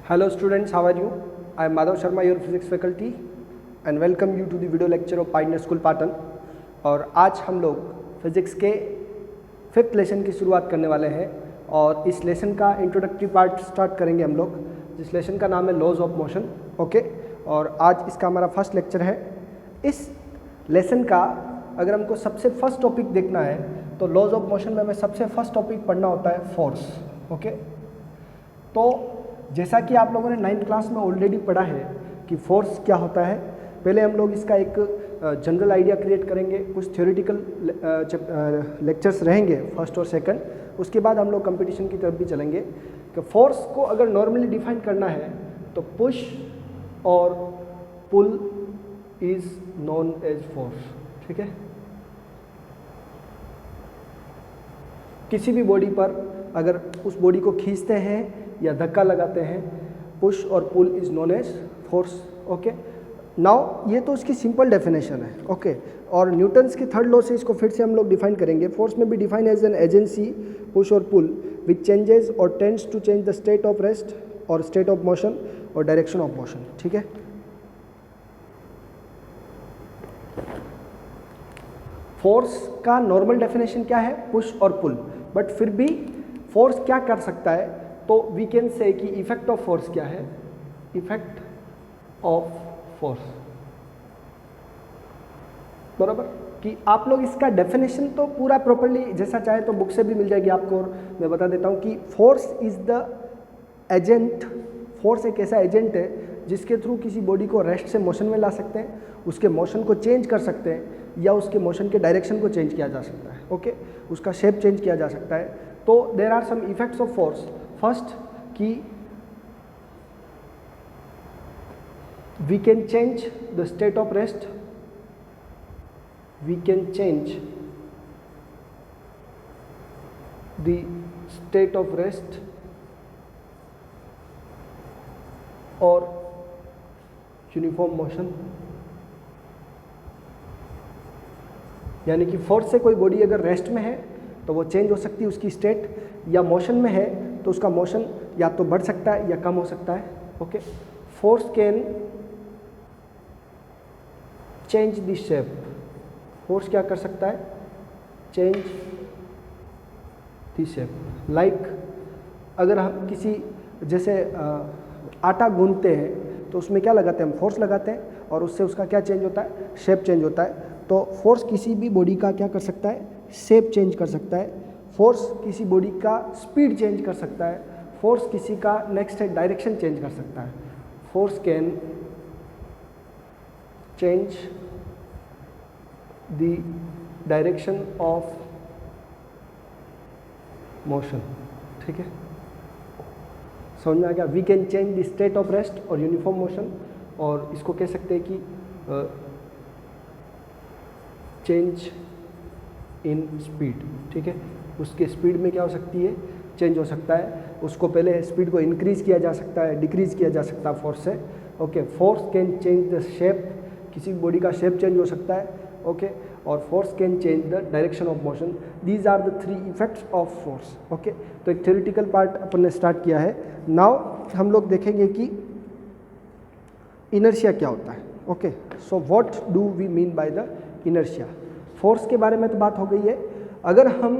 Hello students, how are you? I am Madhav Sharma, your physics faculty and welcome you to the video lecture of Pioneer School Patan। और आज हम लोग physics के 5th lesson की शुरुआत करने वाले हैं और इस लेसन का इंट्रोडक्टरी पार्ट स्टार्ट करेंगे हम लोग, जिस लेसन का नाम है लॉज ऑफ मोशन। ओके, और आज इसका हमारा फर्स्ट लेक्चर है। इस लेसन का अगर हमको सबसे फर्स्ट टॉपिक देखना है तो लॉज ऑफ मोशन में हमें सबसे फर्स्ट टॉपिक पढ़ना होता है फोर्स। ओके, तो जैसा कि आप लोगों ने 9th क्लास में ऑलरेडी पढ़ा है कि फोर्स क्या होता है, पहले हम लोग इसका एक जनरल आइडिया क्रिएट करेंगे, कुछ थ्योरेटिकल लेक्चर्स रहेंगे फर्स्ट और सेकंड, उसके बाद हम लोग कंपटीशन की तरफ भी चलेंगे। कि फोर्स को अगर नॉर्मली डिफाइन करना है तो पुश और pull is known as force. ठीक है, किसी भी बॉडी पर अगर उस बॉडी को खींचते हैं या धक्का लगाते हैं, पुश और pull is known as force. Okay, now ये तो उसकी सिंपल डेफिनेशन है। ओके, और न्यूटन्स की थर्ड लॉ से इसको फिर से हम लोग डिफाइन करेंगे। फोर्स में भी define as an agency, push और पुल विच चेंजेस और tends to change the state of rest और स्टेट ऑफ मोशन और डायरेक्शन ऑफ मोशन। ठीक है, फोर्स का नॉर्मल डेफिनेशन क्या है? पुश और पुल। बट फिर भी फोर्स क्या कर सकता है, तो वी कैन से कि इफेक्ट ऑफ फोर्स क्या है? इफेक्ट ऑफ फोर्स, बराबर। कि आप लोग इसका डेफिनेशन तो पूरा प्रॉपर्ली जैसा चाहे तो बुक से भी मिल जाएगी आपको, और मैं बता देता हूँ कि force is the agent. Force एक ऐसा एजेंट है जिसके थ्रू किसी बॉडी को रेस्ट से मोशन में ला सकते हैं, उसके मोशन को चेंज कर सकते हैं, या उसके मोशन के डायरेक्शन को चेंज किया जा सकता है। ओके, उसका शेप चेंज किया जा सकता है। तो there are some effects of force. First कि we can change the state of rest, we can change the state of rest और यूनिफॉर्म मोशन। यानी कि फोर्स से कोई बॉडी अगर रेस्ट में है तो वो चेंज हो सकती है उसकी स्टेट, या मोशन में है तो उसका मोशन या तो बढ़ सकता है या कम हो सकता है। Okay, force can change the shape. Force क्या कर सकता है? Change the shape. लाइक अगर हम किसी जैसे आटा गूंथते हैं तो उसमें क्या लगाते हैं? हम फोर्स लगाते हैं और उससे उसका क्या चेंज होता है? शेप चेंज होता है। तो फोर्स किसी भी बॉडी का क्या कर सकता है? शेप चेंज कर सकता है। फोर्स किसी बॉडी का स्पीड चेंज कर सकता है। फोर्स किसी का नेक्स्ट है डायरेक्शन चेंज कर सकता है। Force can change the direction of motion. ठीक है, समझ में आ गया? We can change the state of rest और यूनिफॉर्म मोशन, और इसको कह सकते हैं कि चेंज इन स्पीड। ठीक है, उसके स्पीड में क्या हो सकती है? चेंज हो सकता है। उसको पहले स्पीड को इंक्रीज किया जा सकता है, डिक्रीज किया जा सकता है फोर्स से। Okay, force can change the shape, किसी बॉडी का शेप चेंज हो सकता है। ओके, और force can change the direction of motion. These are the 3 effects of force. Okay, तो एक थ्योरेटिकल पार्ट अपन ने स्टार्ट किया है। नाउ हम लोग देखेंगे कि इनर्शिया क्या होता है। Okay, so what do we mean by the inertia? Force के बारे में तो बात हो गई है। अगर हम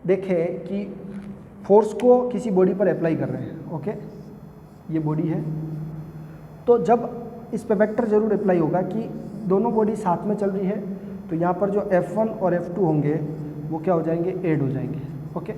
देखें कि फोर्स को किसी बॉडी पर अप्लाई कर रहे हैं, ओके, ये बॉडी है, तो जब इस पे वेक्टर जरूर अप्लाई होगा कि दोनों बॉडी साथ में चल रही है, तो यहाँ पर जो F1 और F2 होंगे वो क्या हो जाएंगे? ऐड हो जाएंगे। ओके,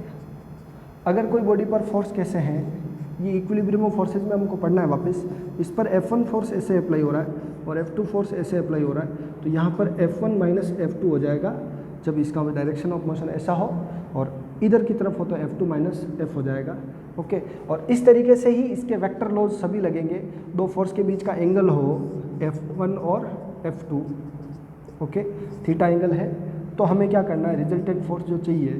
अगर कोई बॉडी पर फोर्स कैसे हैं, ये इक्विलिब्रियम ऑफ फोर्सेज में हमको पढ़ना है वापस। इस पर F1 फोर्स ऐसे अप्लाई हो रहा है और F2 फोर्स ऐसे अप्लाई हो रहा है, तो यहाँ पर F1 माइनस F2 हो जाएगा जब इसका डायरेक्शन ऑफ मोशन ऐसा हो, और इधर की तरफ हो तो F2 माइनस F हो जाएगा। ओके, और इस तरीके से ही इसके वेक्टर लॉज सभी लगेंगे। दो फोर्स के बीच का एंगल हो F1 और F2, ओके, थीटा एंगल है, तो हमें क्या करना है? रिजल्टेंट फोर्स जो चाहिए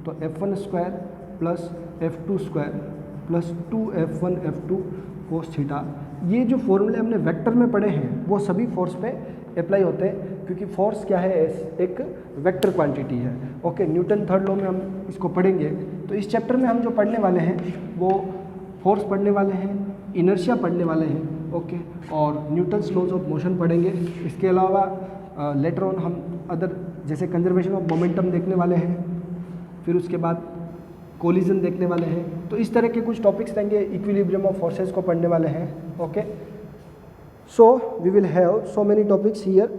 तो F1 square plus F2 square plus 2F1 F2 cos theta. ये जो फॉर्मूले हमने वेक्टर में पढ़े हैं वो सभी फोर्स पे अप्लाई होते हैं, क्योंकि फोर्स क्या है? एक वेक्टर क्वांटिटी है। ओके, न्यूटन थर्ड लॉ में हम इसको पढ़ेंगे। तो इस चैप्टर में हम जो पढ़ने वाले हैं वो फोर्स पढ़ने वाले हैं, इनर्शिया पढ़ने वाले हैं, ओके, और न्यूटन्स लॉज ऑफ मोशन पढ़ेंगे। इसके अलावा लेटर ऑन हम अदर जैसे कंजर्वेशन ऑफ मोमेंटम देखने वाले हैं, फिर उसके बाद कोलिजन देखने वाले हैं। तो इस तरह के कुछ टॉपिक्स रहेंगे, इक्विलिब्रियम ऑफ फोर्सेस को पढ़ने वाले हैं, okay. So we will have so many topics here.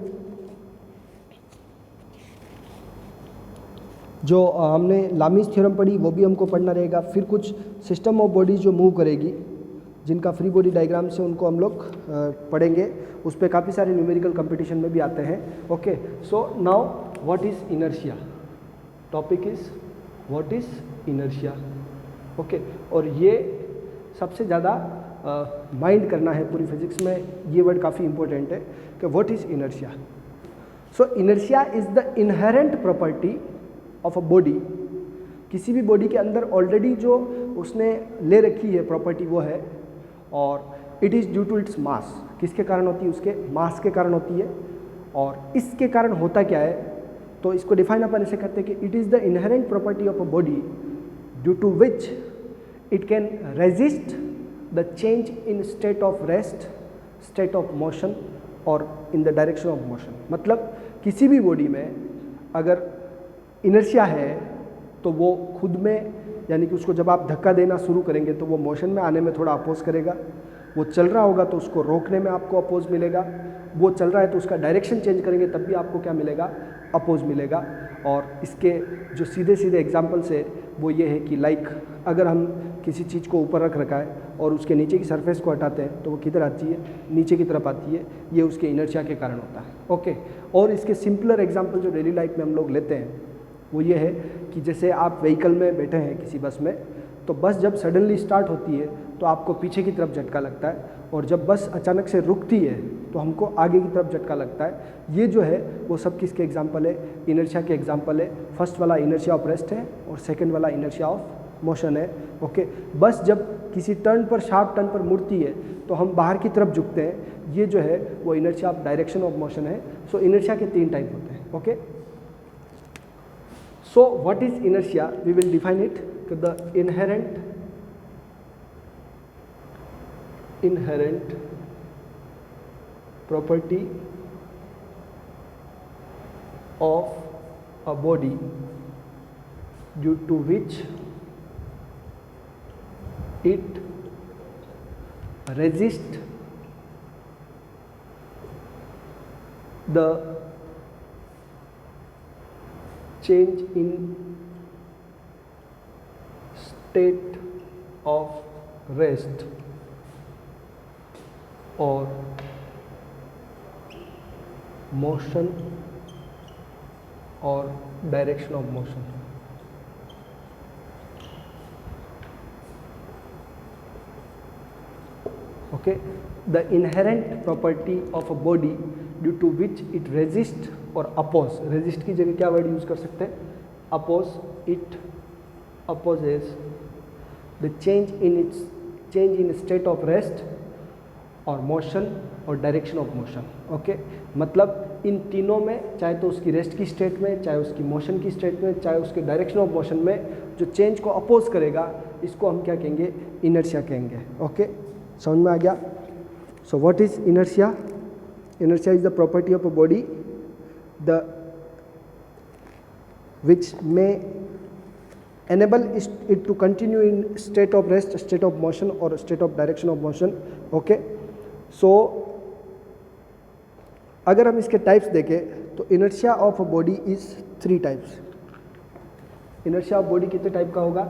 जो हमने लामीज थ्योरम पढ़ी वो भी हमको पढ़ना रहेगा। फिर कुछ सिस्टम ऑफ बॉडीज जो मूव करेगी, जिनका फ्री बॉडी डायग्राम से उनको हम लोग पढ़ेंगे। उस पर काफ़ी सारे न्यूमेरिकल कंपटीशन में भी आते हैं, okay. So now what is inertia, topic is what is inertia, okay. और ये सबसे ज़्यादा माइंड करना है पूरी फिजिक्स में, ये वर्ड काफ़ी इंपॉर्टेंट है कि what is inertia. So inertia is the inherent property of a body. किसी भी बॉडी के अंदर ऑलरेडी जो उसने ले रखी है प्रॉपर्टी वो है, और it is due to its mass. किसके कारण होती है? उसके मास के कारण होती है। और इसके कारण होता क्या है, तो इसको डिफाइन अपन ऐसे करते हैं कि it is the inherent property of a body due to which it can resist the change in state of rest, state of motion और in the direction of motion. मतलब किसी भी बॉडी में अगर इनर्शिया है तो वो खुद में, यानी कि उसको जब आप धक्का देना शुरू करेंगे तो वो मोशन में आने में थोड़ा अपोज करेगा। वो चल रहा होगा तो उसको रोकने में आपको अपोज मिलेगा। वो चल रहा है तो उसका डायरेक्शन चेंज करेंगे तब भी आपको क्या मिलेगा? अपोज मिलेगा। और इसके जो सीधे सीधे एग्जांपल्स है वो ये है कि लाइक अगर हम किसी चीज़ को ऊपर रख रखा है और उसके नीचे की सरफेस को हटाते हैं तो वो किधर आती है? नीचे की तरफ आती है। ये उसके इनर्शिया के कारण होता है, ओके। और इसके सिंपलर एग्जाम्पल जो डेली लाइफ में हम लोग लेते हैं वो ये है कि जैसे आप व्हीकल में बैठे हैं किसी बस में, तो बस जब सडनली स्टार्ट होती है तो आपको पीछे की तरफ झटका लगता है, और जब बस अचानक से रुकती है तो हमको आगे की तरफ झटका लगता है। ये जो है वो सब किसके एग्जाम्पल है? इनर्शिया के एग्जाम्पल है। फर्स्ट वाला इनर्शिया ऑफ रेस्ट है और सेकेंड वाला इनर्शिया ऑफ मोशन है, ओके। बस जब किसी टर्न पर, शार्प टर्न पर मुड़ती है तो हम बाहर की तरफ झुकते हैं, ये जो है वो inertia of direction of motion है। सो इनर्शिया के 3 टाइप होते हैं, okay. So what is inertia? We will define it to the inherent property of a body due to which it resists the change in state of rest or motion or direction of motion. Okay, the inherent property of a body due to which it resists और oppose, resist की जगह क्या word use कर सकते हैं? Oppose. It opposes the change in state of rest और motion और direction of motion, okay. मतलब इन तीनों में, चाहे तो उसकी रेस्ट की स्टेट में, चाहे उसकी मोशन की स्टेट में, चाहे उसके डायरेक्शन ऑफ मोशन में, जो चेंज को अपोज करेगा इसको हम क्या कहेंगे? इनर्शिया कहेंगे, ओके। समझ में आ गया? So what is inertia? Inertia is the property of a body which may enable it to continue in state of rest, state of motion or state of direction of motion, okay. So अगर हम इसके types देखें तो inertia of a body is 3 types. inertia of body कितने type का होगा?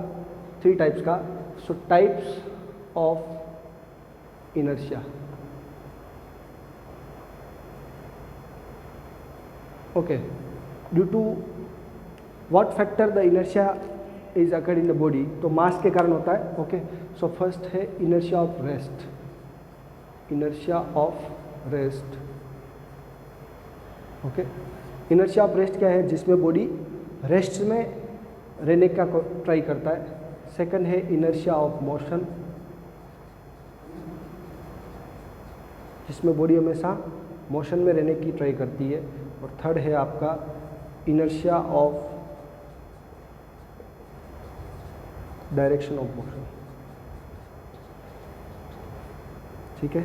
3 types का. So types of inertia. Okay, due to what factor the inertia is occurred in the body? तो मास के कारण होता है, ओके। सो फर्स्ट है inertia of rest. inertia of rest, okay. inertia of rest क्या है? जिसमें बॉडी रेस्ट में रहने का ट्राई करता है। सेकंड है inertia of motion, जिसमें बॉडी हमेशा मोशन में रहने की ट्राई करती है। और थर्ड है आपका inertia of direction of motion. ठीक है।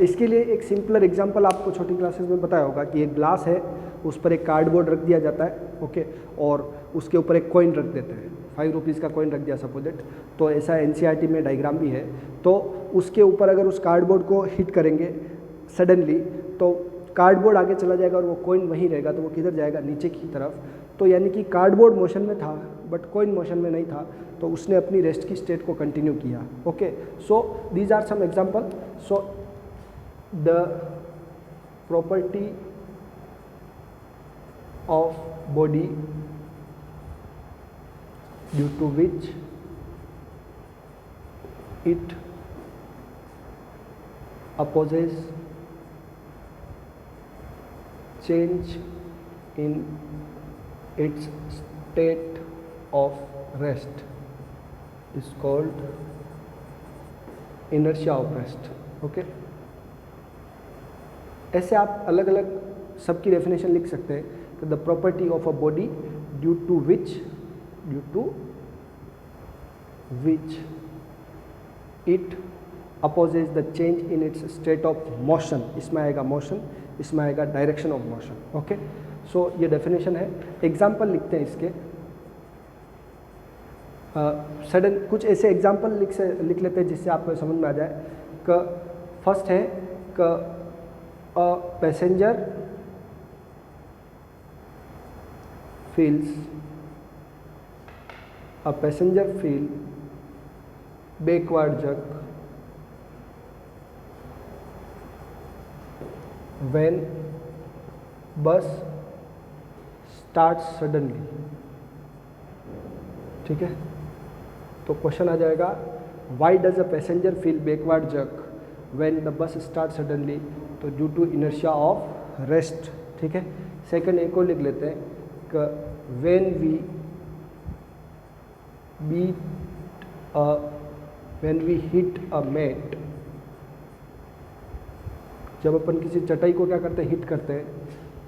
इसके लिए एक सिंपलर एग्जांपल आपको छोटी क्लासेस में बताया होगा कि एक ग्लास है, उस पर एक कार्डबोर्ड रख दिया जाता है, ओके, और उसके ऊपर एक कॉइन रख देते हैं, 5 रुपीज़ का कॉइन रख दिया सपोज दैट। तो ऐसा एनसीईआरटी में डायग्राम भी है। तो उसके ऊपर अगर उस कार्डबोर्ड को हिट करेंगे सडनली तो कार्डबोर्ड आगे चला जाएगा और वो कॉइन वहीं रहेगा, तो वो किधर जाएगा, नीचे की तरफ। तो यानी कि कार्डबोर्ड मोशन में था बट कॉइन मोशन में नहीं था, तो उसने अपनी रेस्ट की स्टेट को कंटिन्यू किया। Okay, so these are some example. So the property of body due to which it opposes change in its state of rest is called inertia of rest. Okay, ऐसे आप अलग अलग सबकी definition लिख सकते हैं कि the property of a body due to which it opposes the change in its state of motion. इसमें आएगा मोशन, इसमें आएगा direction of motion. Okay, so ये डेफिनेशन है। एग्जाम्पल लिखते हैं इसके। सडन कुछ ऐसे एग्जाम्पल लिख लेते हैं जिससे आपको समझ में आ जाए। क फर्स्ट है क अ passenger feel backward jerk when bus starts suddenly। ठीक है, तो क्वेश्चन आ जाएगा why does a passenger feel backward jerk when the bus start suddenly, तो due to inertia of rest. ठीक है, सेकंड एक और लिख लेते हैं कि when we hit a mat, जब अपन किसी चटाई को क्या करते हैं, हिट करते हैं,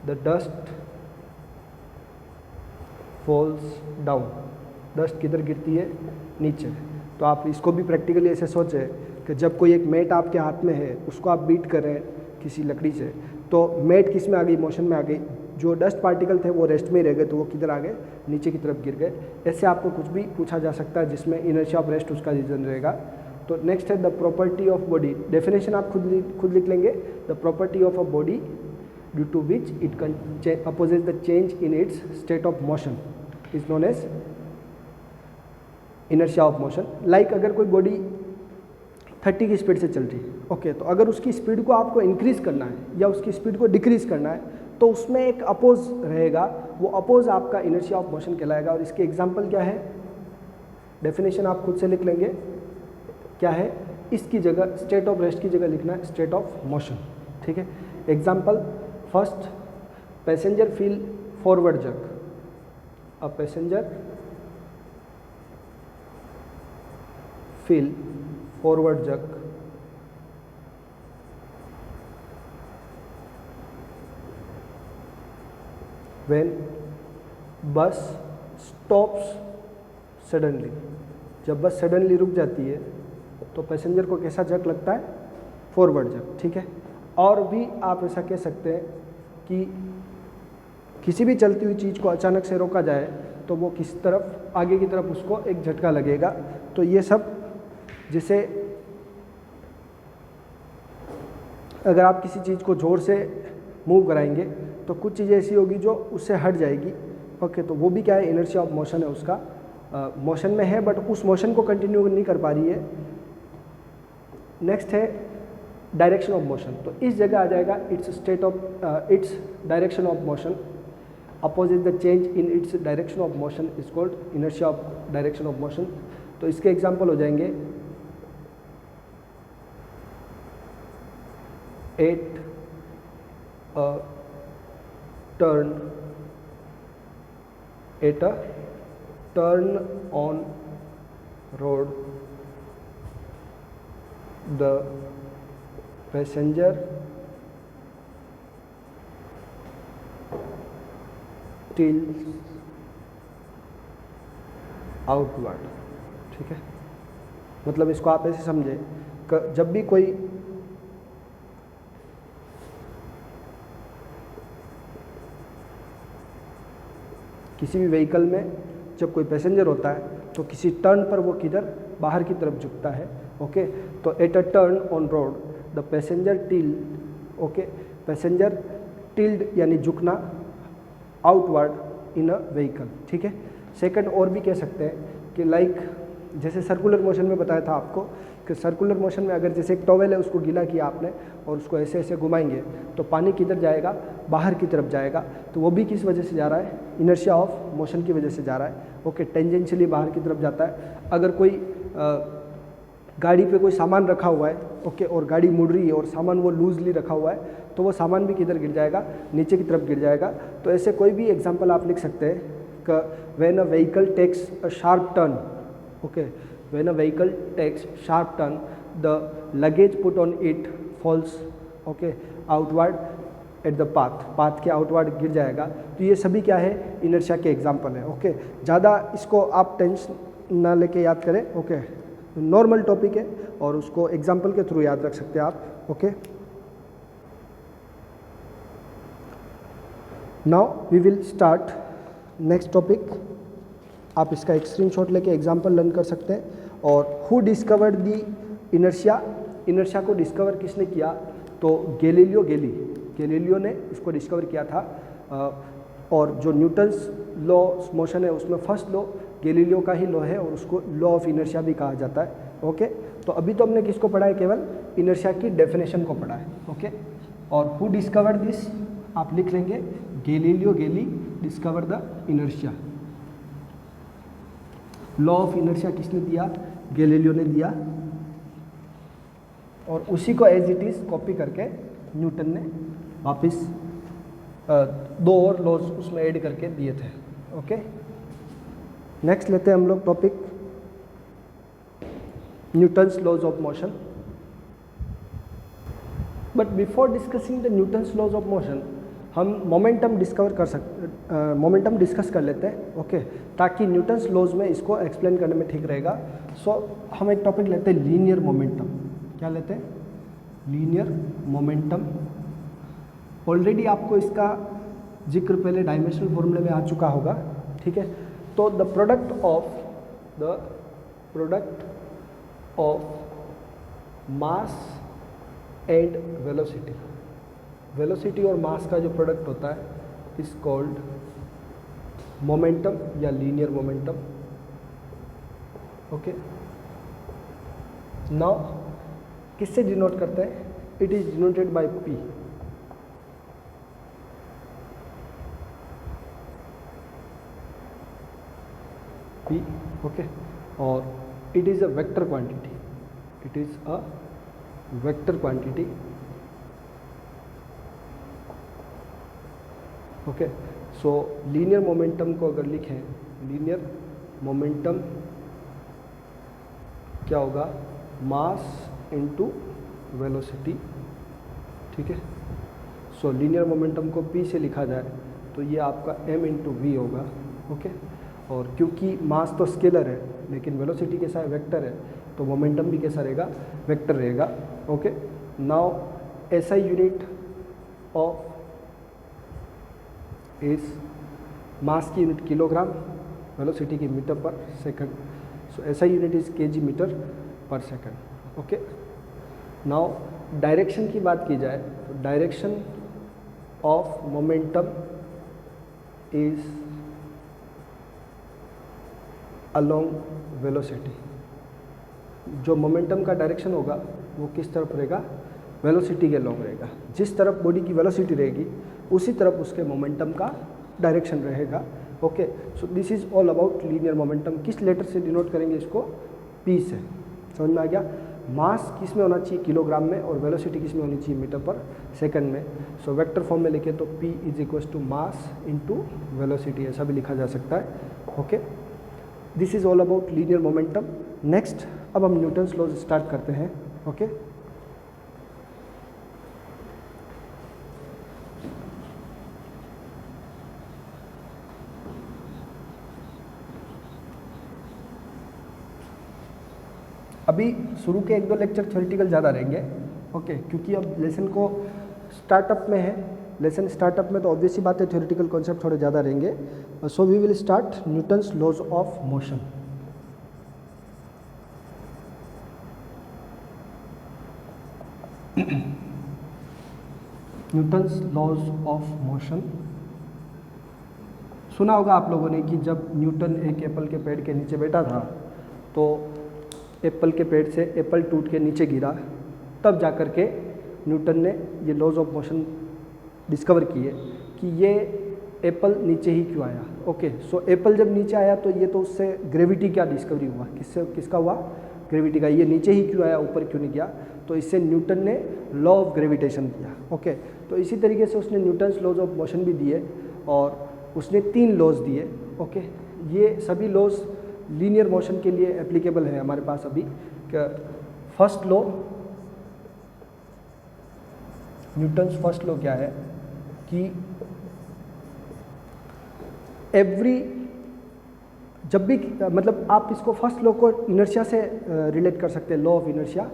the dust falls down. Dust किधर गिरती है, नीचे। तो आप इसको भी प्रैक्टिकली ऐसे सोचें कि जब कोई एक मैट आपके हाथ में है, उसको आप बीट करें किसी लकड़ी से, तो मैट किस में आ गई, मोशन में आ गई। जो डस्ट पार्टिकल थे वो रेस्ट में ही रह गए, तो वो किधर आ गए, नीचे की तरफ गिर गए। ऐसे आपको कुछ भी पूछा जा सकता है जिसमें इनर्शिया ऑफ रेस्ट उसका रीजन रहेगा। तो नेक्स्ट है the property of body. Definition आप खुद लिख लेंगे। The property of a body due to which it opposes the change in its state of motion is known as inertia of motion. Like अगर कोई body 30 की speed से चल रही है, ओके, तो अगर उसकी स्पीड को आपको इंक्रीज़ करना है या उसकी स्पीड को डिक्रीज़ करना है, तो उसमें एक अपोज रहेगा, वो अपोज आपका इनर्शिया ऑफ मोशन कहलाएगा। और इसके एग्जांपल क्या है, डेफिनेशन आप खुद से लिख लेंगे। क्या है, इसकी जगह स्टेट ऑफ रेस्ट की जगह लिखना है स्टेट ऑफ मोशन। ठीक है, example first, passenger feel forward jerk. A passenger feel forward jerk when bus stops suddenly. जब बस सडनली रुक जाती है तो पैसेंजर को कैसा जर्क लगता है, फॉरवर्ड जर्क। ठीक है, और भी आप ऐसा कह सकते हैं कि किसी भी चलती हुई चीज़ को अचानक से रोका जाए तो वो किस तरफ, आगे की तरफ उसको एक झटका लगेगा। तो ये सब, जिसे अगर आप किसी चीज़ को ज़ोर से मूव कराएंगे तो कुछ चीज़ें ऐसी होगी जो उससे हट जाएगी। ओके, तो वो भी क्या है, इनर्शिया ऑफ मोशन है उसका। मोशन में है बट उस मोशन को कंटिन्यू नहीं कर पा रही है। नेक्स्ट है डायरेक्शन ऑफ मोशन। तो इस जगह आ जाएगा it's state of its direction of motion opposite the change in its direction of motion is called inertia of direction of motion. तो इसके एग्जांपल हो जाएंगे eight turn at a turn on road, the passenger tilts outward। ठीक है, मतलब इसको आप ऐसे समझे कि जब भी कोई किसी भी व्हीकल में जब कोई पैसेंजर होता है तो किसी टर्न पर वो किधर बाहर की तरफ झुकता है। ओके, तो at a turn on road the passenger tilde, okay, passenger tilde यानी झुकना आउटवर्ड इन अ व्हीकल, ठीक है। सेकंड और भी कह सकते हैं कि लाइक जैसे सर्कुलर मोशन में बताया था आपको कि सर्कुलर मोशन में अगर जैसे एक टॉवेल है उसको गीला किया आपने और उसको ऐसे ऐसे घुमाएंगे तो पानी किधर जाएगा, बाहर की तरफ जाएगा। तो वो भी किस वजह से जा रहा है, इनर्शिया ऑफ मोशन की वजह से जा रहा है। ओके, टेंजेंशियली बाहर की तरफ जाता है। अगर कोई गाड़ी पे कोई सामान रखा हुआ है, ओके, और गाड़ी मुड़ रही है और सामान वो लूजली रखा हुआ है तो वो सामान भी किधर गिर जाएगा, नीचे की तरफ गिर जाएगा। तो ऐसे कोई भी एग्जांपल आप लिख सकते हैं कि when a vehicle takes a sharp turn, okay, when a vehicle takes sharp turn the luggage put on it falls, okay, outward at the path के outward गिर जाएगा। तो ये सभी क्या है, इनर्शिया के एग्जांपल है। ओके, ज़्यादा इसको आप टेंशन ना लेके याद करें। ओके, नॉर्मल टॉपिक है और उसको एग्जांपल के थ्रू याद रख सकते हैं आप। Okay, now we will start next topic. आप इसका एक स्क्रीनशॉट लेके एग्जांपल लर्न कर सकते हैं। और who discovered the inertia, inertia को डिस्कवर किसने किया, तो गैलीलियो ने इसको डिस्कवर किया था। और जो न्यूटन्स लॉ मोशन है उसमें फर्स्ट लॉ गैलीलियो का ही लॉ है और उसको लॉ ऑफ इनर्शिया भी कहा जाता है। ओके, तो अभी तो हमने किसको पढ़ा है, केवल इनर्शिया की डेफिनेशन को पढ़ा है। ओके, और हु डिस्कवर्ड दिस आप लिख लेंगे, Galileo discover the inertia. Law of inertia किसने दिया, गैलीलियो ने दिया। और उसी को एज इट इज़ कॉपी करके न्यूटन ने वापस दो और लॉज उसमें ऐड करके दिए थे। ओके, नेक्स्ट लेते हैं हम लोग topic Newton's laws of motion. But before discussing the Newton's laws of motion हम मोमेंटम मोमेंटम डिस्कस कर लेते हैं। ओके, ताकि न्यूटन्स लॉज में इसको एक्सप्लेन करने में ठीक रहेगा। सो हम एक टॉपिक लेते हैं लीनियर मोमेंटम। क्या लेते हैं, लीनियर मोमेंटम। ऑलरेडी आपको इसका जिक्र पहले डायमेंशनल फॉर्मूले में आ चुका होगा, ठीक है। तो the product of mass and velocity, velocity और मास का जो प्रोडक्ट होता है इज कॉल्ड मोमेंटम या लीनियर मोमेंटम। ओके, नाउ किससे डिनोट करते हैं, it is denoted by P. P, okay, और it is a vector quantity, it is a vector quantity. Okay, so linear momentum को अगर लिखें, लीनियर मोमेंटम क्या होगा, मास इनटू वेलोसिटी, ठीक है। सो लीनियर मोमेंटम को p से लिखा जाए तो ये आपका m इंटू वी होगा। ओके, और क्योंकि मास तो स्केलर है लेकिन वेलोसिटी कैसा है, वेक्टर है, तो मोमेंटम भी कैसा रहेगा, वेक्टर रहेगा। Okay, now SI unit of is mass की यूनिट किलोग्राम, वेलोसिटी की metre per second. So SI unit is kg metre per second. Okay, now direction की बात की जाए तो direction of momentum is along velocity. जो momentum का direction होगा वो किस तरफ रहेगा, वेलोसिटी के अलोंग रहेगा। जिस तरफ बॉडी की वेलोसिटी रहेगी उसी तरफ उसके मोमेंटम का डायरेक्शन रहेगा। Okay, so this is all about linear momentum. किस लेटर से डिनोट करेंगे इसको, पी से। समझ में आ गया, मास किस में होना चाहिए, किलोग्राम में, और वेलोसिटी किस में होनी चाहिए, मीटर पर सेकंड में। सो वेक्टर फॉर्म में लिखे तो p is equal to mass into velocity, ऐसा भी लिखा जा सकता है। Okay, this is all about linear momentum. Next अब हम न्यूटन्स लॉज स्टार्ट करते हैं। ओके, अभी शुरू के 1-2 लेक्चर थ्योरेटिकल ज़्यादा रहेंगे। ओके, क्योंकि अब लेसन को स्टार्टअप में है लेसन स्टार्टअप में तो ऑब्वियस ही बात है थ्योरेटिकल कॉन्सेप्ट थोड़े ज़्यादा रहेंगे. So we will start Newton's laws of motion. Newton's laws of motion. सुना होगा आप लोगों ने कि जब न्यूटन एक एप्पल के पेड़ के नीचे बैठा था तो एप्पल के पेड़ से एप्पल टूट के नीचे गिरा, तब जा कर के न्यूटन ने ये लॉज ऑफ मोशन डिस्कवर किए कि ये एप्पल नीचे ही क्यों आया. ओके, सो एप्पल जब नीचे आया तो ये तो उससे ग्रेविटी का डिस्कवरी हुआ. किसका हुआ? ग्रेविटी का. ये नीचे ही क्यों आया, ऊपर क्यों नहीं गया? तो इससे न्यूटन ने लॉ ऑफ ग्रेविटेशन दिया. ओके, तो इसी तरीके से उसने न्यूटन्स लॉज ऑफ मोशन भी दिए और उसने 3 लॉज दिए. ओके, ये सभी लॉज लीनियर मोशन के लिए एप्लीकेबल है हमारे पास अभी. First law, Newton's first law क्या है कि जब भी मतलब आप इसको फर्स्ट लॉ को इनर्शिया से रिलेट कर सकते हैं. लॉ ऑफ इनर्शिया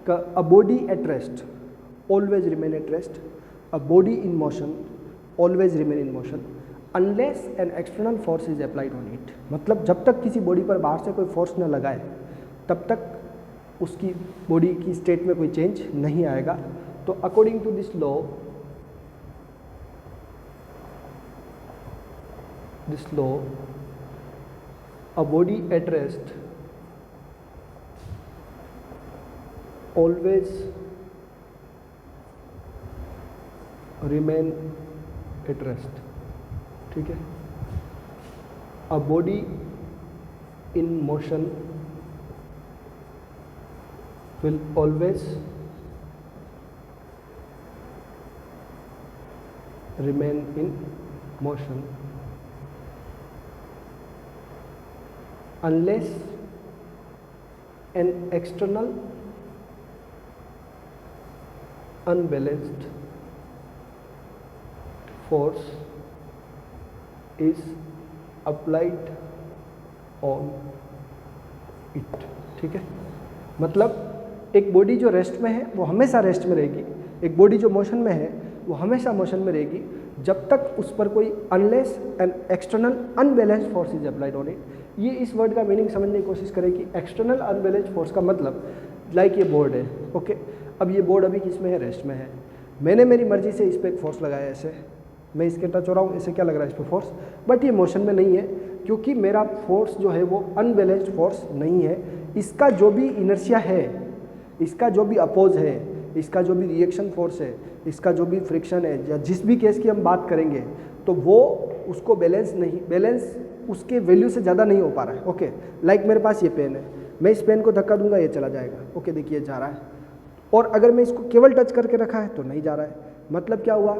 का a body at rest always remain at rest, a body in motion always remain in motion unless an external force is applied on it. मतलब जब तक किसी बॉडी पर बाहर से कोई फोर्स न लगाए तब तक उसकी बॉडी की स्टेट में कोई चेंज नहीं आएगा. तो according to this law, a body at rest always remain at rest. ठीक है, a body in motion will always remain in motion unless an external unbalanced force is applied on it. ठीक है, मतलब एक body जो rest में है वो हमेशा रेस्ट में रहेगी, एक बॉडी जो मोशन में है वो हमेशा मोशन में रहेगी जब तक उस पर कोई unless and external unbalanced force is applied on it. ये इस वर्ड का मीनिंग समझने की कोशिश करें कि एक्सटर्नल अनबैलेंस्ड फोर्स का मतलब लाइक ये बोर्ड है. ओके, अब ये बोर्ड अभी किस में है? रेस्ट में है. मैंने मेरी मर्जी से इस पर एक फोर्स लगाया, ऐसे मैं इसके टच हो रहा हूँ, ऐसे क्या लग रहा है इस पर फोर्स, बट ये मोशन में नहीं है क्योंकि मेरा फोर्स जो है वो अनबैलेंस्ड फोर्स नहीं है. इसका जो भी इनर्शिया है, इसका जो भी अपोज है, इसका जो भी रिएक्शन फोर्स है, इसका जो भी फ्रिक्शन है, या जिस भी केस की हम बात करेंगे तो वो उसको बैलेंस उसके वैल्यू से ज़्यादा नहीं हो पा रहा है. ओके, लाइक मेरे पास ये पेन है, मैं इस पेन को धक्का दूंगा ये चला जाएगा. ओके, देखिए जा रहा है. और अगर मैं इसको केवल टच करके रखा है तो नहीं जा रहा है. मतलब क्या हुआ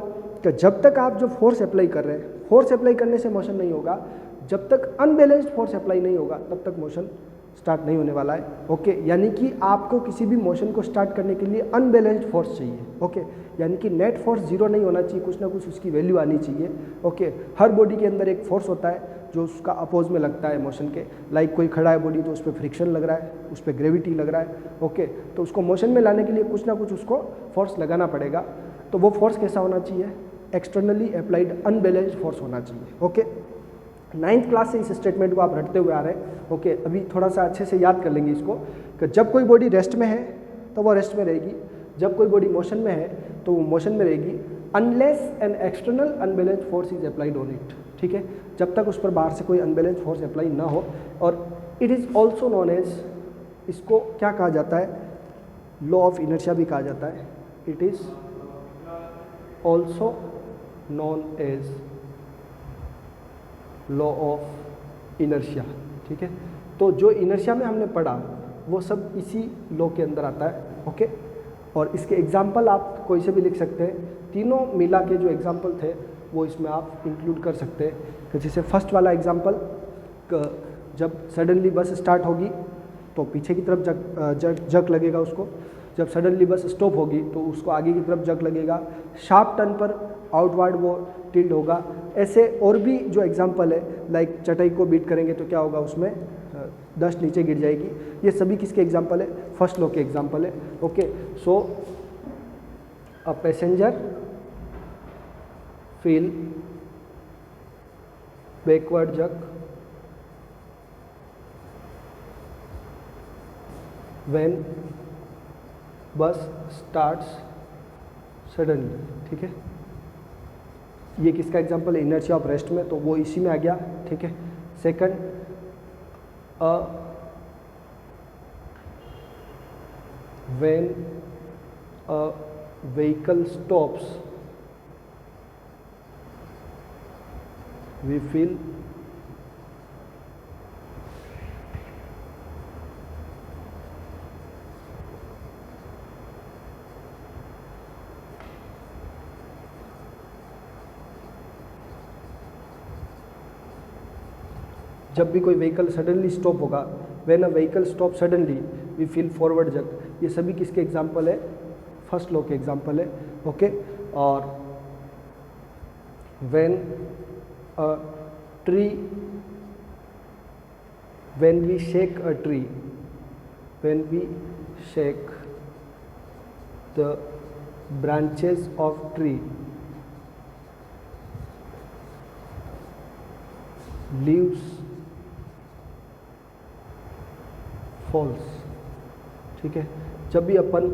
कि जब तक आप जो फोर्स अप्लाई कर रहे हैं, फोर्स अप्लाई करने से मोशन नहीं होगा. जब तक अनबैलेंस्ड फोर्स अप्लाई नहीं होगा तब तक मोशन स्टार्ट नहीं होने वाला है. ओके, यानी कि आपको किसी भी मोशन को स्टार्ट करने के लिए अनबैलेंस्ड फोर्स चाहिए. ओके, यानी कि नेट फोर्स जीरो नहीं होना चाहिए, कुछ ना कुछ उसकी वैल्यू आनी चाहिए. ओके, हर बॉडी के अंदर एक फोर्स होता है जो उसका अपोज में लगता है मोशन के. लाइक कोई खड़ा है बॉडी तो उस पर फ्रिक्शन लग रहा है, उस पर ग्रेविटी लग रहा है. ओके, तो उसको मोशन में लाने के लिए कुछ ना कुछ उसको फोर्स लगाना पड़ेगा. तो वो फोर्स कैसा होना चाहिए? एक्सटर्नली अप्लाइड अनबैलेंस्ड फोर्स होना चाहिए. ओके, 9th क्लास से इस स्टेटमेंट को आप रटते हुए आ रहे हैं. ओके, अभी थोड़ा सा अच्छे से याद कर लेंगे इसको कि जब कोई बॉडी रेस्ट में है तो वो रेस्ट में रहेगी, जब कोई बॉडी मोशन में है तो वो मोशन में रहेगी unless an external unbalanced force is applied on it. ठीक है, जब तक उस पर बाहर से कोई अनबैलेंस्ड फोर्स अप्लाई ना हो. और it is also known as, इसको क्या कहा जाता है? लॉ ऑफ इनर्शिया भी कहा जाता है. It is also known as law of inertia. ठीक है, तो जो इनर्शिया में हमने पढ़ा वो सब इसी लॉ के अंदर आता है. ओके, और इसके एग्जाम्पल आप कोई से भी लिख सकते हैं. तीनों मिला के जो एग्जाम्पल थे वो इसमें आप इंक्लूड कर सकते हैं. तो जैसे फर्स्ट वाला एग्जाम्पल, जब सडनली बस स्टार्ट होगी तो पीछे की तरफ जग लगेगा उसको. जब सडनली बस स्टॉप होगी तो उसको आगे की तरफ जग लगेगा. शार्प टर्न पर आउटवर्ड वो टिल्ड होगा. ऐसे और भी जो एग्जांपल है, लाइक चटाई को बीट करेंगे तो क्या होगा, उसमें डस्ट नीचे गिर जाएगी. ये सभी किसके एग्जांपल है? फर्स्ट लॉ के एग्जांपल है. Okay, so a passenger feel backward jerk when bus starts suddenly। ठीक है, ये किसका एग्जांपल है? इनर्शिया ऑफ रेस्ट में, तो वो इसी में आ गया। ठीक है, second, when a vehicle stops we feel जब भी कोई व्हीकल सडनली स्टॉप होगा, when a vehicle stop suddenly we feel forward jerk. ये सभी किसके एग्जाम्पल है? फर्स्ट लॉ के एग्जाम्पल है। ओके, और when a tree, when we shake a tree, when we shake the branches of tree, leaves falls. ठीक है, जब भी अपन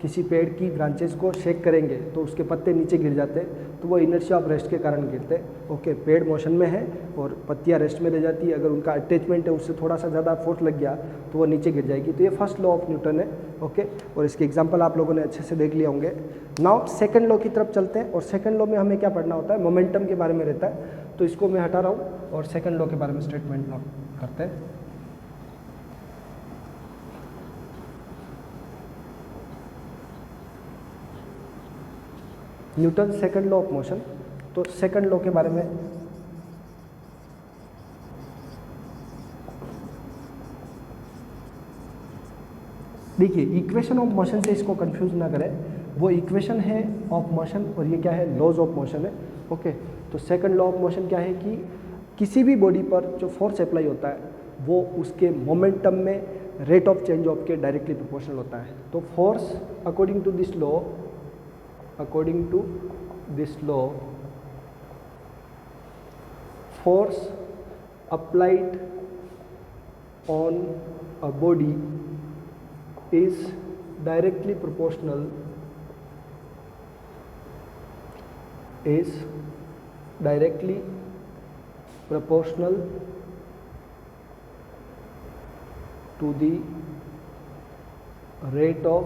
किसी पेड़ की ब्रांचेस को शेक करेंगे तो उसके पत्ते नीचे गिर जाते हैं, तो वो इनर्शिया ऑफ रेस्ट के कारण गिरते हैं। ओके, पेड़ मोशन में है और पत्तियां रेस्ट में रह जाती है, अगर उनका अटैचमेंट है उससे थोड़ा सा ज़्यादा फोर्स लग गया तो वो नीचे गिर जाएगी। तो ये फर्स्ट लॉ ऑफ न्यूटन है। ओके, और इसके एग्जाम्पल आप लोगों ने अच्छे से देख लिए होंगे। नाउ सेकंड लॉ की तरफ चलते हैं, और सेकंड लॉ में हमें क्या पढ़ना होता है? मोमेंटम के बारे में रहता है, तो इसको मैं हटा रहा हूँ और सेकंड लॉ के बारे में स्टेटमेंट नोट करते हैं। Newton second law of motion. तो सेकंड लॉ के बारे में देखिए, इक्वेशन ऑफ मोशन से इसको कंफ्यूज ना करें, वो इक्वेशन है ऑफ मोशन और ये क्या है? लॉज ऑफ मोशन है। ओके, तो सेकंड लॉ ऑफ मोशन क्या है कि किसी भी बॉडी पर जो फोर्स अप्लाई होता है वो उसके मोमेंटम में रेट ऑफ चेंज ऑफ के डायरेक्टली प्रोपोर्शनल होता है। तो force according to this law, force applied on a body is directly proportional to the rate of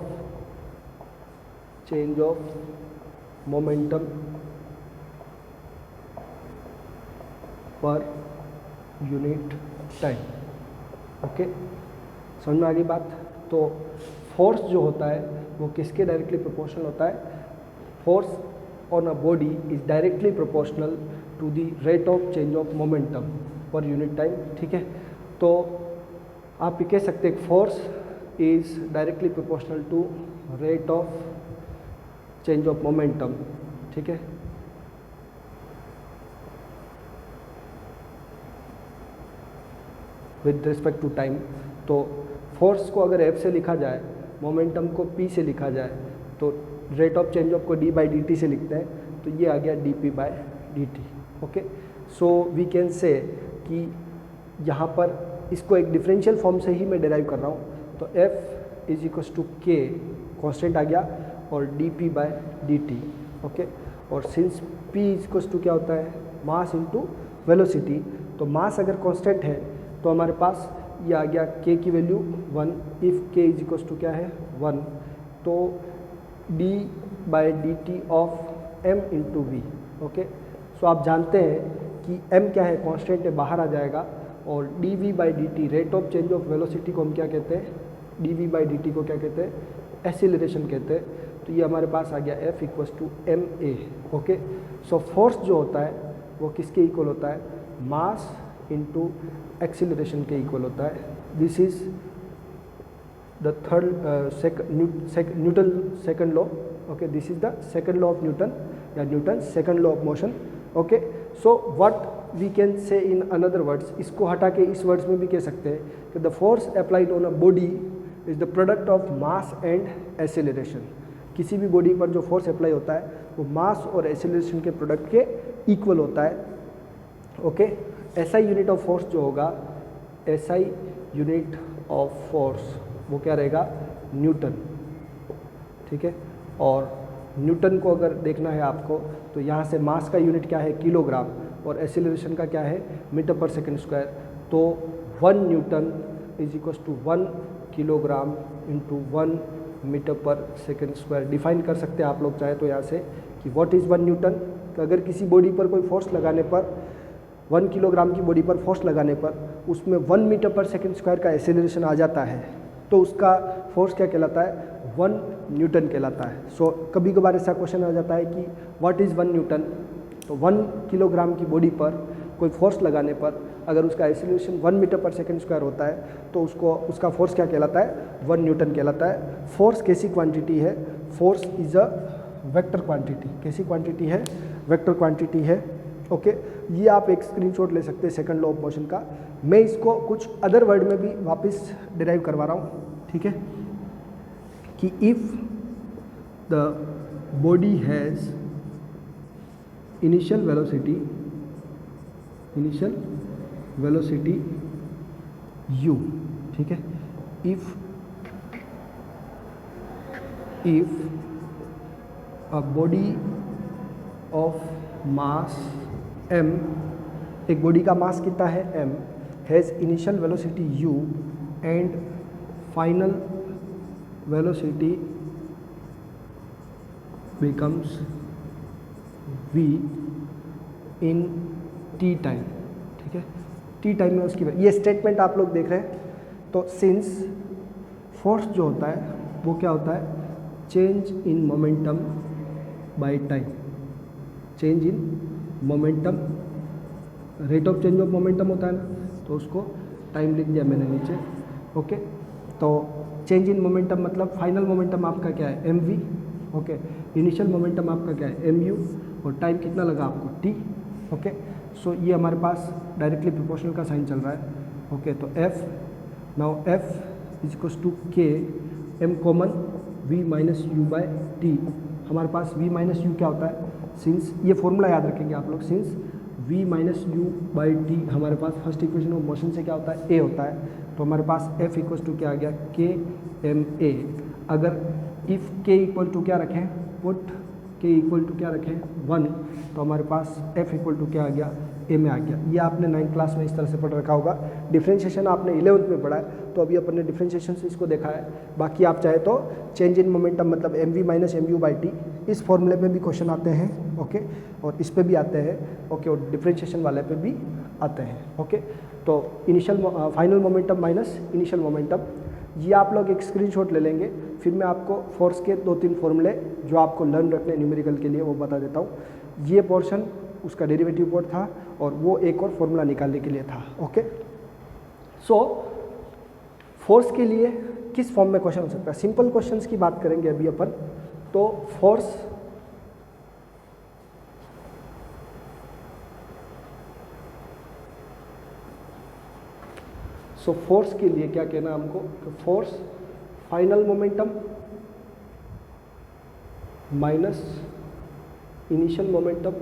change of momentum पर यूनिट टाइम। ओके, समझ में आ गई बात? तो फोर्स जो होता है वो किसके डायरेक्टली प्रोपोर्शनल होता है? Force on a body is directly proportional to the rate of change of momentum per unit time. ठीक है, तो आप ये कह सकते हैं force is directly proportional to rate of change of momentum. ठीक है, विद रिस्पेक्ट टू टाइम। तो फोर्स को अगर F से लिखा जाए, मोमेंटम को P से लिखा जाए, तो रेट ऑफ चेंज ऑफ को d बाई dt से लिखते हैं, तो ये आ गया dp by dt। Okay, so we can say कि यहाँ पर इसको एक डिफरेंशियल फॉर्म से ही मैं डिराइव कर रहा हूँ, तो F is equals to K constant आ गया और dp बाई dt। ओके, और since P is equals to क्या होता है? Mass into velocity. तो मास अगर कॉन्स्टेंट है तो हमारे पास ये आ गया k की value 1, if k is equals to क्या है? 1, तो d by D T of m into V. Okay, so आप जानते हैं कि m क्या है? कांस्टेंट है, बाहर आ जाएगा, और D V by D T rate of change of velocity को हम क्या कहते हैं? D V by D T को क्या कहते हैं? एक्सीलरेशन कहते हैं। तो ये हमारे पास आ गया f equals to M A. Okay, so force जो होता है वो किसके इक्वल होता है? मास इंटू एक्सीलरेशन के इक्वल होता है। This is the Newton second law. Okay, this is the second law of Newton या Newton second law of motion. Okay, so what we can say in another words, इसको हटा के इस words में भी कह सकते हैं कि the force applied on a body is the product of mass and acceleration. किसी भी बॉडी पर जो फोर्स अप्लाई होता है वो मास और एक्सेलरेशन के प्रोडक्ट के इक्वल होता है। Okay, SI unit of force जो होगा, एसआई यूनिट ऑफ फोर्स वो क्या रहेगा, न्यूटन। ठीक है, और न्यूटन को अगर देखना है आपको तो यहाँ से मास का यूनिट क्या है, किलोग्राम, और एक्सेलरेशन का क्या है, मीटर पर सेकंड स्क्वायर। तो 1 Newton is equal to 1 kilogram into 1 metre per second square. Define कर सकते हैं आप लोग चाहे तो यहाँ से कि व्हाट इज़ 1 न्यूटन। तो अगर किसी बॉडी पर कोई फोर्स लगाने पर, 1 किलोग्राम की बॉडी पर फोर्स लगाने पर उसमें 1 मीटर पर सेकंड स्क्वायर का एक्सेलरेशन आ जाता है तो उसका फोर्स क्या कहलाता है, 1 न्यूटन कहलाता है। सो कभी कभार ऐसा क्वेश्चन आ जाता है कि व्हाट इज़ 1 न्यूटन। तो 1 किलोग्राम की बॉडी पर कोई फोर्स लगाने पर अगर उसका acceleration 1 metre per second square होता है तो उसका फोर्स क्या कहलाता है, 1 न्यूटन कहलाता है। फोर्स कैसी क्वांटिटी है, force is a vector quantity. कैसी क्वांटिटी है, वेक्टर क्वांटिटी है। ओके, ये आप एक स्क्रीनशॉट ले सकते हैं सेकंड लॉ ऑफ मोशन का। मैं इसको कुछ अदर वर्ड में भी वापस डिराइव करवा रहा हूँ। ठीक है, कि if the body has initial velocity u, ठीक है, if a body of mass m, एक बॉडी का मास कितना है m, has initial velocity u and final velocity becomes v in t time. ठीक है, t टाइम में उसकी ये स्टेटमेंट आप लोग देख रहे हैं। तो सिंस फोर्स जो होता है वो क्या होता है, change in momentum by time. Change in momentum, rate of change of momentum होता है ना, तो उसको टाइम लिख दिया मैंने नीचे। ओके, तो चेंज इन मोमेंटम मतलब फाइनल मोमेंटम आपका क्या है, mv। ओके, इनिशियल मोमेंटम आपका क्या है, mu, और टाइम कितना लगा आपको, t। ओके, सो ये हमारे पास डायरेक्टली प्रोपोर्शनल का साइन चल रहा है। ओके, तो f, now f is equals to k, m common, v minus u by t। हमारे पास v माइनस यू क्या होता है, सिंस ये फॉर्मूला याद रखेंगे आप लोग, since v minus U by T हमारे पास फर्स्ट इक्वेशन ऑफ मोशन से क्या होता है, a होता है। तो हमारे पास f इक्वल्स टू क्या आ गया, k m a। अगर इफ़ k इक्वल टू क्या रखें, पुट k इक्वल टू क्या रखें, 1, तो हमारे पास f इक्वल टू क्या आ गया, a में आ गया। ये आपने 9th क्लास में इस तरह से पढ़ रखा होगा। डिफरेंशिएशन आपने 11th में पढ़ा है, तो अभी अपन ने डिफरेंशिएशन से इसको देखा है। बाकी आप चाहे तो चेंज इन मोमेंटम मतलब mv minus mu by T, इस फॉर्मूले पे भी क्वेश्चन आते हैं। ओके, और इस पे भी आते हैं। ओके, और डिफरेंशिएशन वाले पे भी आते हैं। ओके, तो initial final momentum minus initial momentum, ये आप लोग एक स्क्रीनशॉट ले लेंगे। फिर मैं आपको फोर्स के 2-3 फॉर्मूले जो आपको लर्न रखने न्यूमेरिकल के लिए वो बता देता हूँ। ये पोर्शन उसका डेरिवेटिव पार्ट था और वो एक और फॉर्मूला निकालने के लिए था। ओके, सो फोर्स के लिए किस फॉर्म में क्वेश्चन हो सकता है, सिंपल क्वेश्चंस की बात करेंगे अभी अपन। तो फोर्स फोर्स के लिए क्या कहना हमको, force final momentum minus initial momentum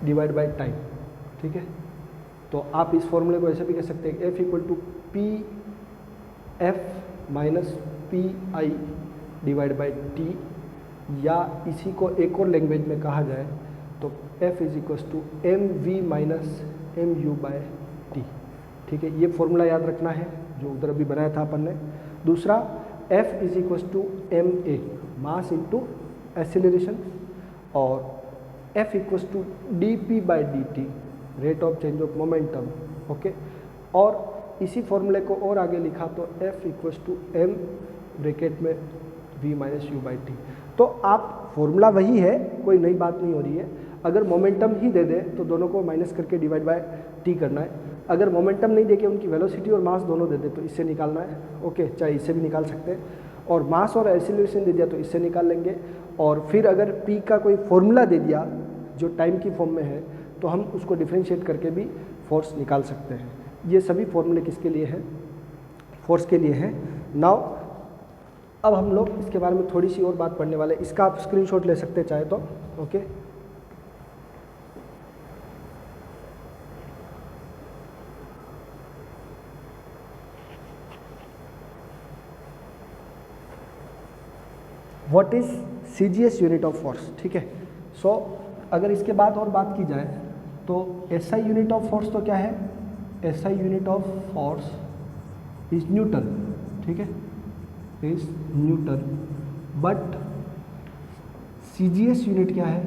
divide by time. ठीक है, तो आप इस फॉर्मूले को ऐसे भी कह सकते हैं, F equal to P F minus P I divide by T, या इसी को एक और लैंग्वेज में कहा जाए तो F is equal to M V minus M U by T. ठीक है, ये फॉर्मूला याद रखना है जो उधर अभी बनाया था अपन ने। दूसरा F is equal to M A, mass into acceleration, और F equal to D P by D T, rate of change of momentum. Okay, और इसी फॉर्मूले को और आगे लिखा तो F equal to M bracket में v माइनस यू बाई टी। तो आप फॉर्मूला वही है, कोई नई बात नहीं हो रही है। अगर मोमेंटम ही दे दे तो दोनों को माइनस करके डिवाइड बाय टी करना है। अगर मोमेंटम नहीं देके उनकी वेलोसिटी और मास दोनों दे दे तो इससे निकालना है। ओके, चाहे इससे भी निकाल सकते हैं, और मास और एक्सेलरेशन दे दिया तो इससे निकाल लेंगे। और फिर अगर p का कोई फॉर्मूला दे दिया जो टाइम की फॉर्म में है तो हम उसको डिफ्रेंशिएट करके भी फोर्स निकाल सकते हैं। ये सभी फॉर्मूले किसके लिए हैं, फोर्स के लिए हैं। नाउ अब हम लोग इसके बारे में थोड़ी सी और बात पढ़ने वाले हैं। इसका आप स्क्रीनशॉट ले सकते हैं चाहे तो। Okay, what is CGS unit of force. ठीक है, सो अगर इसके बाद और बात की जाए तो SI यूनिट ऑफ फोर्स तो क्या है, SI unit of force is newton. ठीक है, is newton, but CGS unit क्या है,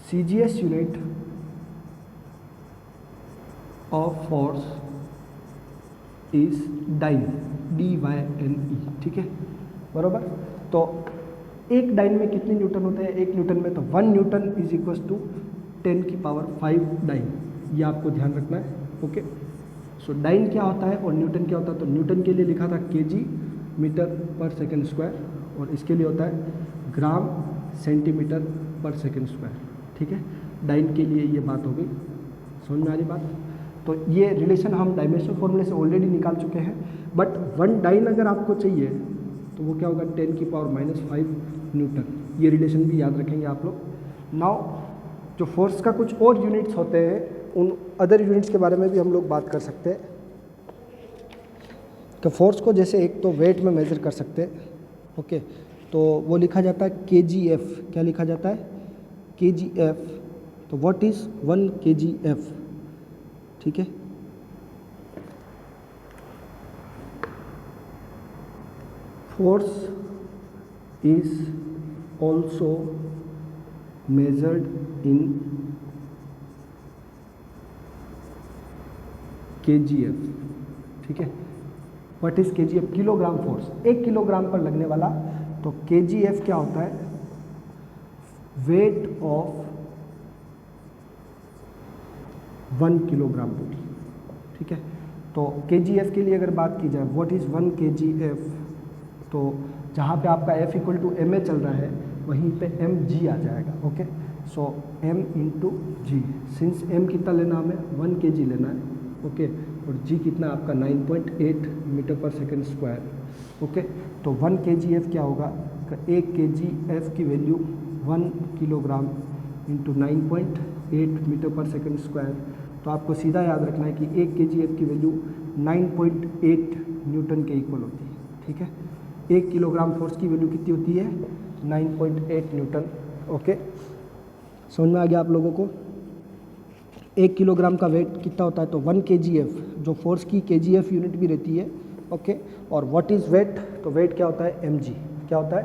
CGS unit of force is dyne, DYNE। ठीक है, बराबर। तो एक डाइन में कितने न्यूटन होते हैं, एक न्यूटन में, तो 1 Newton is equal to 10⁵ dyne, ये आपको ध्यान रखना है। ओके, सो डाइन क्या होता है और न्यूटन क्या होता है, तो न्यूटन के लिए लिखा था kg मीटर पर सेकेंड स्क्वायर, और इसके लिए होता है ग्राम सेंटीमीटर पर सेकेंड स्क्वायर। ठीक है, डाइन के लिए ये बात हो गई, समझ में आ रही बात। तो ये रिलेशन हम डायमेंशनल फॉर्मूले से ऑलरेडी निकाल चुके हैं, बट 1 डाइन अगर आपको चाहिए तो वो क्या होगा, 10⁻⁵ न्यूटन। ये रिलेशन भी याद रखेंगे आप लोग। नाउ जो फोर्स का कुछ और यूनिट्स होते हैं, उन अदर यूनिट्स के बारे में भी हम लोग बात कर सकते हैं। तो फोर्स को जैसे एक तो वेट में मेज़र कर सकते हैं। ओके, तो वो लिखा जाता है kgf। क्या लिखा जाता है, kgf। तो व्हाट इज़ 1 kgf। ठीक है, force is also measured in kgf। ठीक है, what is kgf, kilogram force, 1 kilogram पर लगने वाला। तो kgf क्या होता है, वेट ऑफ 1 किलोग्राम बॉडी। ठीक है, तो kgf के लिए अगर बात की जाए, व्हाट इज 1 kgf, तो जहाँ पे आपका F = ma चल रहा है वहीं पे mg आ जाएगा। ओके, सो m × g, सिंस m कितना लेना हमें, 1 kg लेना है। ओके, और g कितना आपका 9.8 मीटर पर सेकेंड स्क्वायर। ओके, तो 1 kgf क्या होगा, 1 kgf की वैल्यू 1 किलोग्राम × 9.8 मीटर पर सेकेंड स्क्वायर। तो आपको सीधा याद रखना है कि 1 kgf की वैल्यू 9.8 न्यूटन के इक्वल होती है। ठीक है, 1 किलोग्राम फोर्स की वैल्यू कितनी होती है, 9.8 न्यूटन। ओके, समझ में आ गया आप लोगों को। 1 किलोग्राम का वेट कितना होता है, तो 1 kgf, जो फोर्स की kgf यूनिट भी रहती है। ओके, और व्हाट इज़ वेट, तो वेट क्या होता है, mg। क्या होता है,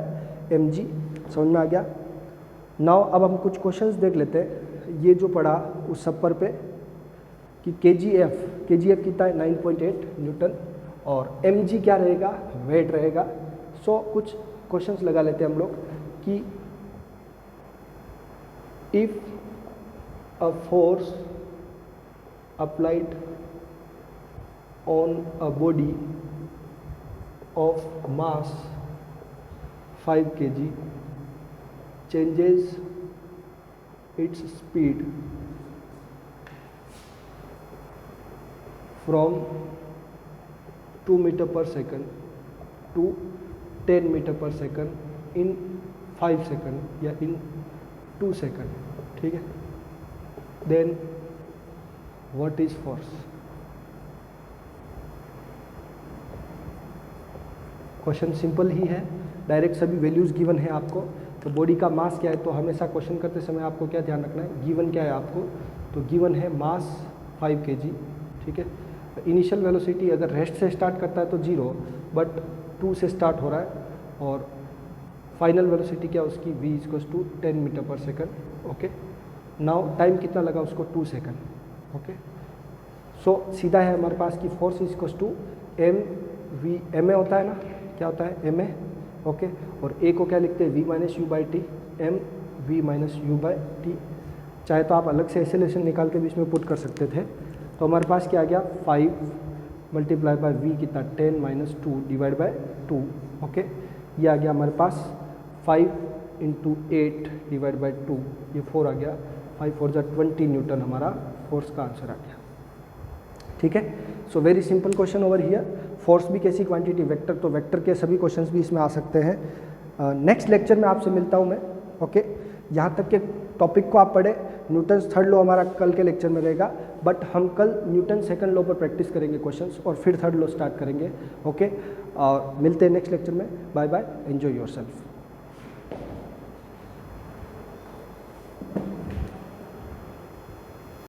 mg। समझ में आ गया। नाउ अब हम कुछ क्वेश्चंस देख लेते हैं। ये जो पढ़ा उस सपर पे कि kgf कितना है, 9.8 न्यूटन, और mg क्या रहेगा, वेट रहेगा। सो कुछ क्वेश्चंस लगा लेते हैं हम लोग कि if a force applied on a body of mass 5 kg changes its speed from 2 meter per second to 10 meter per second in 5 second या in 2 सेकंड। ठीक है, then what is force. Question simple ही है, direct सभी values given है आपको। तो body का मास क्या है, तो हमेशा क्वेश्चन करते समय आपको क्या ध्यान रखना है, गिवन क्या है आपको, तो गिवन है मास 5 kg। ठीक है, इनिशियल वेलोसिटी अगर रेस्ट से स्टार्ट करता है तो 0, बट 2 से स्टार्ट हो रहा है, और फाइनल वेलोसिटी क्या उसकी v = 10 metre per second. Okay, now time कितना लगा उसको, 2 सेकंड। ओके, सो सीधा है हमारे पास कि फोर्स = ma होता है ना, क्या होता है, ma। ओके, और a को क्या लिखते हैं, v - u/t, mv - u/t। चाहे तो आप अलग से एक्सेलरेशन निकाल के भी इसमें पुट कर सकते थे। तो हमारे पास क्या आ गया, 5 × v कितना, 10 - 2 / 2। ओके, ये आ गया हमारे पास 5 × 8 / 2, ये 4 आ गया, 5 × 4 = 20 न्यूटन हमारा फोर्स का आंसर आ गया। ठीक है। So very simple question over here. Force भी कैसी क्वांटिटी, वेक्टर, तो वेक्टर के सभी क्वेश्चंस भी इसमें आ सकते हैं। नेक्स्ट लेक्चर में आपसे मिलता हूँ मैं, ओके। यहाँ तक के टॉपिक को आप पढ़े। न्यूटन्स थर्ड लॉ हमारा कल के लेक्चर में रहेगा, बट हम कल न्यूटन सेकंड लॉ पर प्रैक्टिस करेंगे क्वेश्चंस, और फिर थर्ड लॉ स्टार्ट करेंगे, ओके। मिलते हैं नेक्स्ट लेक्चर में। Bye bye, enjoy yourself.